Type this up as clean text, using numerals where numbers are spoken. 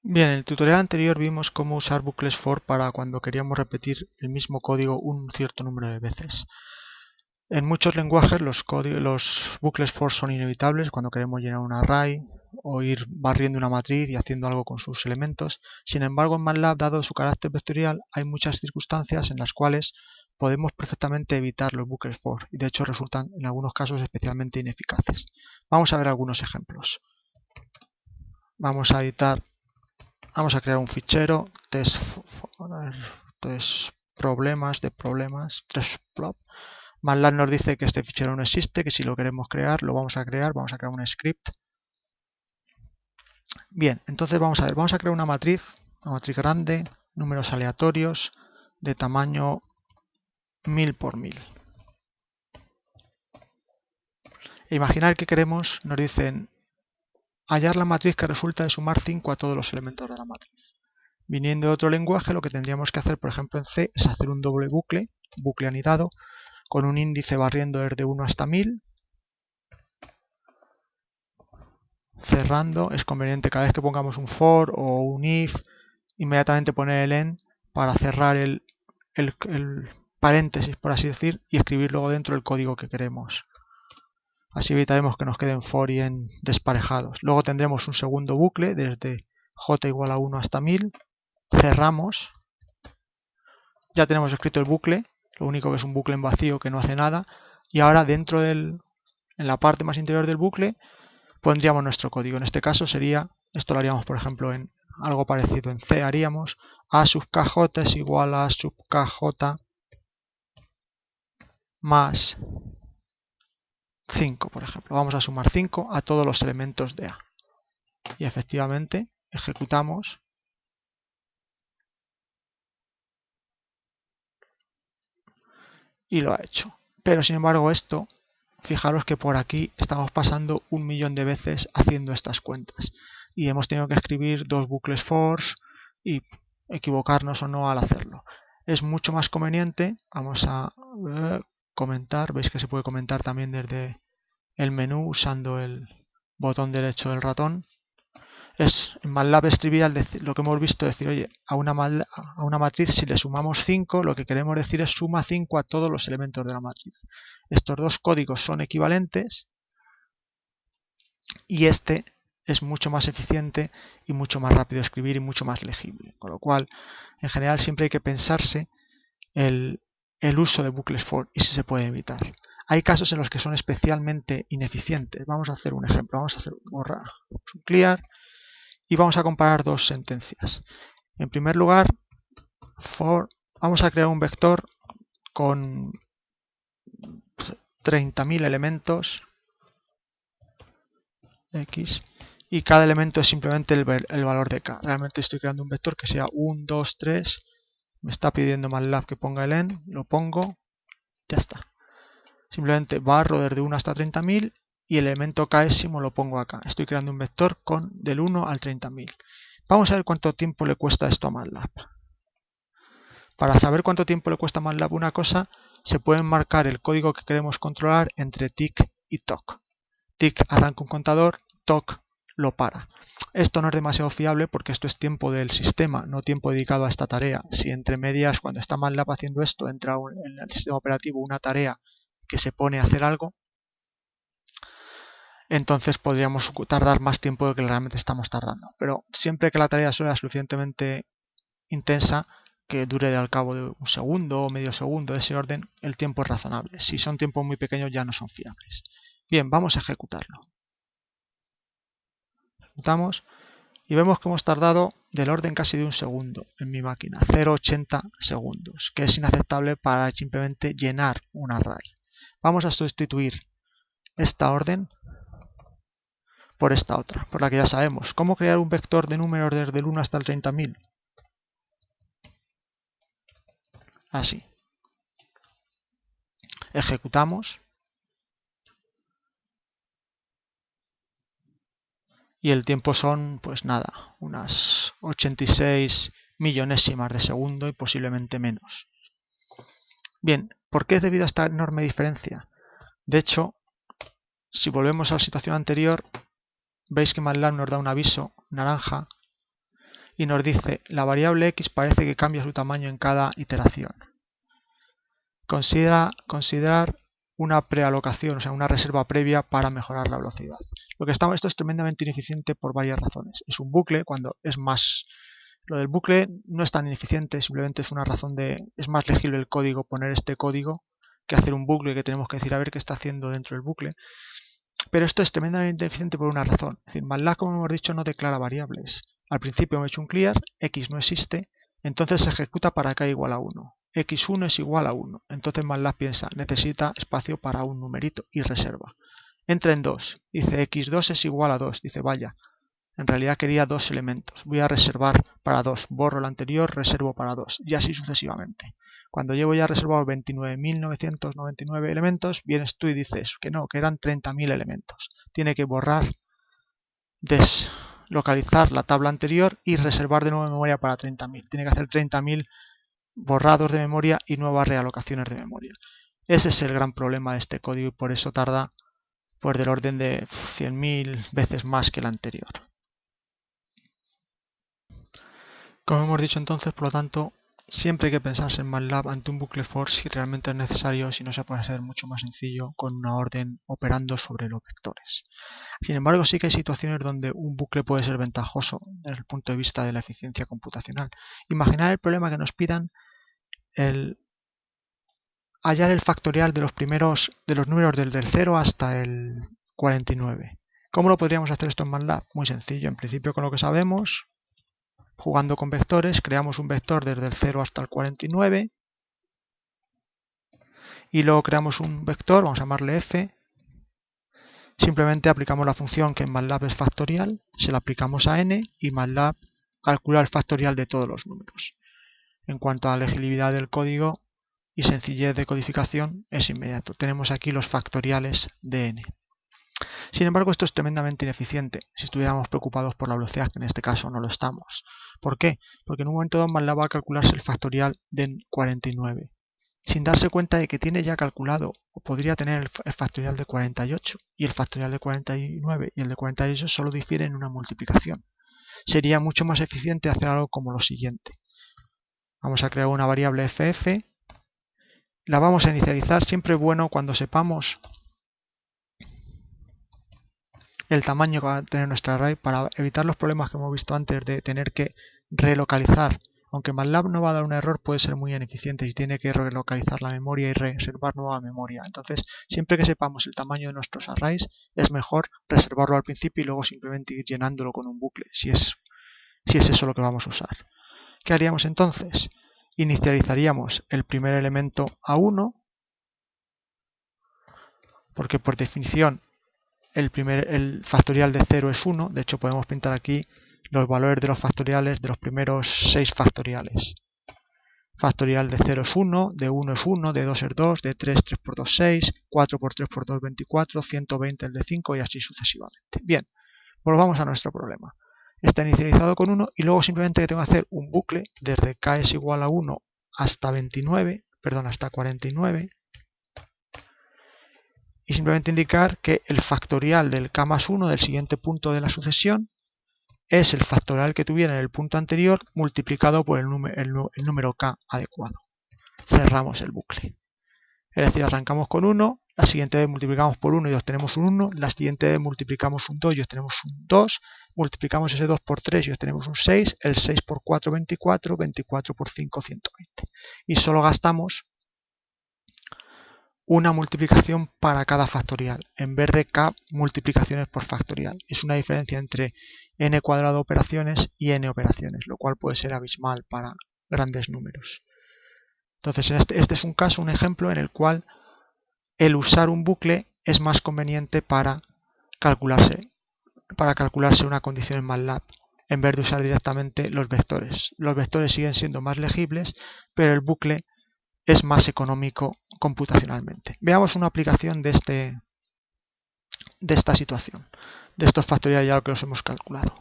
Bien, en el tutorial anterior vimos cómo usar bucles for para cuando queríamos repetir el mismo código un cierto número de veces. En muchos lenguajes los bucles for son inevitables cuando queremos llenar un array o ir barriendo una matriz y haciendo algo con sus elementos. Sin embargo, en MATLAB, dado su carácter vectorial, hay muchas circunstancias en las cuales podemos perfectamente evitar los bucles for y de hecho resultan en algunos casos especialmente ineficaces. Vamos a ver algunos ejemplos. Vamos a crear un fichero test problemas de problemas testplot. MATLAB nos dice que este fichero no existe, que si lo queremos crear lo vamos a crear un script. Bien, entonces vamos a crear una matriz grande, números aleatorios de tamaño 1000 por 1000. Imaginar que queremos, nos dicen hallar la matriz que resulta de sumar 5 a todos los elementos de la matriz. Viniendo de otro lenguaje, lo que tendríamos que hacer, por ejemplo en C, es hacer un doble bucle anidado, con un índice barriendo desde 1 hasta 1000. Cerrando, es conveniente cada vez que pongamos un for o un if, inmediatamente poner el end para cerrar el paréntesis, por así decir, y escribir luego dentro el código que queremos. Así evitaremos que nos queden for y end desparejados. Luego tendremos un segundo bucle desde j igual a 1 hasta 1000. Cerramos. Ya tenemos escrito el bucle, lo único que es un bucle en vacío que no hace nada. Y ahora dentro en la parte más interior del bucle pondríamos nuestro código. En este caso sería, esto lo haríamos por ejemplo en algo parecido en C, haríamos a sub kj es igual a sub kj más 5, por ejemplo. Vamos a sumar 5 a todos los elementos de A. Y efectivamente ejecutamos. Y lo ha hecho. Pero sin embargo esto, fijaros que por aquí estamos pasando 1.000.000 de veces haciendo estas cuentas. Y hemos tenido que escribir dos bucles for y equivocarnos o no al hacerlo. Es mucho más conveniente, vamos a comentar, veis que se puede comentar también desde el menú usando el botón derecho del ratón. En MATLAB es trivial lo que hemos visto, decir, oye, a una matriz si le sumamos 5, lo que queremos decir es suma 5 a todos los elementos de la matriz. Estos dos códigos son equivalentes y este es mucho más eficiente y mucho más rápido de escribir y mucho más legible. Con lo cual, en general siempre hay que pensarse el uso de bucles for y si se puede evitar. Hay casos en los que son especialmente ineficientes. Vamos a hacer un ejemplo. Vamos a hacer borrar, clear. Y vamos a comparar dos sentencias. En primer lugar, vamos a crear un vector con 30.000 elementos x y cada elemento es simplemente el valor de k. Realmente estoy creando un vector que sea 1, 2, 3. Me está pidiendo MATLAB que ponga el end, lo pongo, ya está. Simplemente barro desde 1 hasta 30.000 y el elemento késimo lo pongo acá. Estoy creando un vector del 1 al 30.000. Vamos a ver cuánto tiempo le cuesta esto a MATLAB. Para saber cuánto tiempo le cuesta a MATLAB una cosa, se puede marcar el código que queremos controlar entre tick y toc. Tick arranca un contador, toc lo para. Esto no es demasiado fiable porque esto es tiempo del sistema, no tiempo dedicado a esta tarea. Si entre medias, cuando está MATLAB haciendo esto, entra en el sistema operativo una tarea que se pone a hacer algo, entonces podríamos tardar más tiempo de lo que realmente estamos tardando. Pero siempre que la tarea sea suficientemente intensa, que dure al cabo de un segundo o medio segundo, de ese orden, el tiempo es razonable. Si son tiempos muy pequeños ya no son fiables. Bien, vamos a ejecutarlo. Ejecutamos y vemos que hemos tardado del orden casi de un segundo en mi máquina, 0,80 segundos, que es inaceptable para simplemente llenar un array. Vamos a sustituir esta orden por esta otra, por la que ya sabemos. ¿Cómo crear un vector de números desde el 1 hasta el 30.000? Así. Ejecutamos. Y el tiempo son, pues nada, unas 86 millonésimas de segundo y posiblemente menos. Bien, ¿por qué es debido a esta enorme diferencia? De hecho, si volvemos a la situación anterior, veis que MATLAB nos da un aviso naranja y nos dice la variable x parece que cambia su tamaño en cada iteración. Considerar una prealocación, o sea, una reserva previa para mejorar la velocidad. Esto es tremendamente ineficiente por varias razones. Es un bucle, cuando es más... Lo del bucle no es tan ineficiente, simplemente es una razón de... Es más legible el código, poner este código, que hacer un bucle que tenemos que decir a ver qué está haciendo dentro del bucle. Pero esto es tremendamente ineficiente por una razón. Es decir, MATLAB, como hemos dicho, no declara variables. Al principio hemos hecho un clear, x no existe, entonces se ejecuta para k igual a 1. x1 es igual a 1. Entonces MATLAB piensa, necesita espacio para un numerito y reserva. Entra en 2. Dice x2 es igual a 2. Dice, vaya, en realidad quería 2 elementos. Voy a reservar para 2. Borro el anterior, reservo para 2. Y así sucesivamente. Cuando llevo ya reservado 29.999 elementos, vienes tú y dices que no, que eran 30.000 elementos. Tiene que borrar, deslocalizar la tabla anterior y reservar de nuevo memoria para 30.000. Tiene que hacer 30.000 borrados de memoria y nuevas realocaciones de memoria. Ese es el gran problema de este código y por eso tarda pues del orden de 100.000 veces más que el anterior. Como hemos dicho entonces, por lo tanto, siempre hay que pensarse en MATLAB ante un bucle for si realmente es necesario, si no se puede hacer mucho más sencillo con una orden operando sobre los vectores. Sin embargo, sí que hay situaciones donde un bucle puede ser ventajoso desde el punto de vista de la eficiencia computacional. Imaginad el problema que nos pidan hallar el factorial de los números del 0 hasta el 49. ¿Cómo lo podríamos hacer esto en MATLAB? Muy sencillo, en principio con lo que sabemos. Jugando con vectores, creamos un vector desde el 0 hasta el 49 y luego creamos un vector, vamos a llamarle f. Simplemente aplicamos la función que en MATLAB es factorial, se la aplicamos a n y MATLAB calcula el factorial de todos los números. En cuanto a la legibilidad del código y sencillez de codificación, es inmediato. Tenemos aquí los factoriales de n. Sin embargo, esto es tremendamente ineficiente si estuviéramos preocupados por la velocidad, que en este caso no lo estamos. ¿Por qué? Porque en un momento dado MATLAB va a calcularse el factorial de 49, sin darse cuenta de que tiene ya calculado, o podría tener el factorial de 48, y el factorial de 49 y el de 48 solo difieren en una multiplicación. Sería mucho más eficiente hacer algo como lo siguiente. Vamos a crear una variable ff, la vamos a inicializar, siempre bueno cuando sepamos el tamaño que va a tener nuestra array para evitar los problemas que hemos visto antes de tener que relocalizar. Aunque MATLAB no va a dar un error, puede ser muy ineficiente y tiene que relocalizar la memoria y reservar nueva memoria. Entonces, siempre que sepamos el tamaño de nuestros arrays, es mejor reservarlo al principio y luego simplemente ir llenándolo con un bucle, si es eso lo que vamos a usar. ¿Qué haríamos entonces? Inicializaríamos el primer elemento a 1, porque por definición el factorial de 0 es 1, de hecho podemos pintar aquí los valores de los factoriales de los primeros 6 factoriales. Factorial de 0 es 1, de 1 es 1, de 2 es 2, de 3, 3 por 2, 6, 4 por 3 por 2, 24, 120 el de 5 y así sucesivamente. Bien, volvamos a nuestro problema. Está inicializado con 1 y luego simplemente tengo que hacer un bucle desde k es igual a 1 hasta 49, y simplemente indicar que el factorial del k más 1 del siguiente punto de la sucesión es el factorial que tuviera en el punto anterior multiplicado por el número k adecuado. Cerramos el bucle. Es decir, arrancamos con 1, la siguiente vez multiplicamos por 1 y obtenemos un 1, la siguiente vez multiplicamos un 2 y obtenemos un 2, multiplicamos ese 2 por 3 y obtenemos un 6, el 6 por 4, 24, 24 por 5, 120. Y solo gastamos una multiplicación para cada factorial, en vez de k multiplicaciones por factorial. Es una diferencia entre n cuadrado operaciones y n operaciones, lo cual puede ser abismal para grandes números. Entonces, este es un ejemplo en el cual el usar un bucle es más conveniente para calcularse una condición en MATLAB, en vez de usar directamente los vectores. Los vectores siguen siendo más legibles, pero el bucle es más económico computacionalmente. Veamos una aplicación de esta situación, de estos factoriales ya que los hemos calculado.